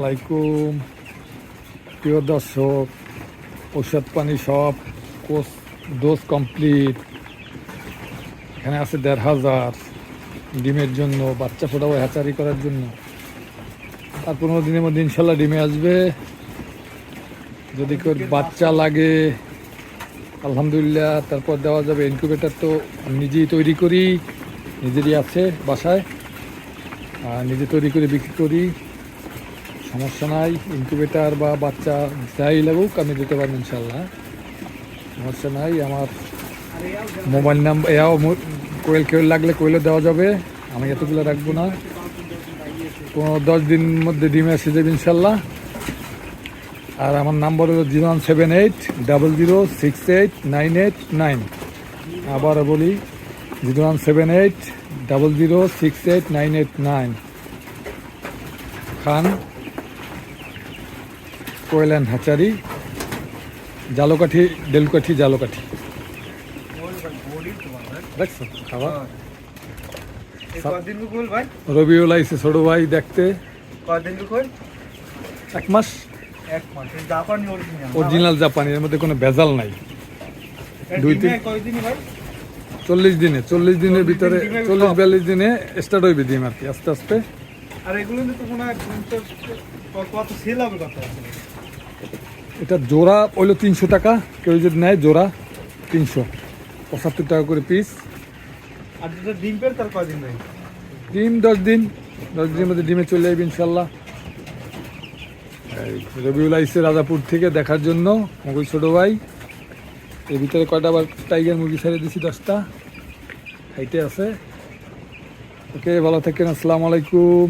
আসসালামাইকুম প্রিয় দর্শক, ঔষধ পানি সব ডোজ কমপ্লিট। এখানে আছে ১৫০০ ডিমের জন্য, বাচ্চা ফোটাবো হ্যাচারি করার জন্য। আর ১৫ দিনের মধ্যে ইনশাল্লাহ ডিমে আসবে। যদি কেউ বাচ্চা লাগে আলহামদুলিল্লাহ তারপর দেওয়া যাবে। ইনকিউবেটার তো নিজেই তৈরি করি, নিজেরই আছে বাসায়, আর নিজে তৈরি করে বিক্রি করি। সমস্যা নাই, ইনকিউবেটার বা বাচ্চা যাই লাগুক আমি দিতে পারবো ইনশাল্লাহ, সমস্যা নাই। আমার মোবাইল নাম্বার এও কোয়েল লাগলে কোয়েলও দেওয়া যাবে, আমি এতগুলো রাখবো না। ১৫-১০ দিনের মধ্যে ডিমে এসে যাবে ইনশাল্লাহ। আর আমার নাম্বার হলো 01780068989। আবারও বলি 01780068989। খান কোয়েল অ্যান্ড হ্যাচারি, জালকাঠি, ডেলকাঠি, জালকাঠি। দেখছো খাবার রবিউল আইসে ছোট ভাই দেখতে। ১ মাস অরিজিনাল জাপানি, এর মধ্যে কোনো ভেজাল নাই। ৪০ দিনে, ৪০ দিনের ভিতরে ৪০-৪২ দিনে স্টার্ট হইবে ডিম আর কি, আস্তে আস্তে। আর এগুলো তো মনে হয় কত সেল হবে কত? এটা জোড়া হইলো ৩০০ টাকা, কেউ যদি নেয় জোড়া ৩৭৫ টাকা করে পিস। আর যেটা ডিম পের তার কদিন ভাই? ডিম ১০ দিন, ১০ দিনের মধ্যে ডিমে চলে যাবে ইনশাল্লাহ। রবিউল আইসে রাজাপুর থেকে দেখার জন্য মগুল ছোট ভাই। এর ভিতরে কয়টা আবার টাইগার মুরগি ছেড়ে দিছি, 10টা হাইটে আছে। ওকে, ভালো থাকেন, আসসালামু আলাইকুম।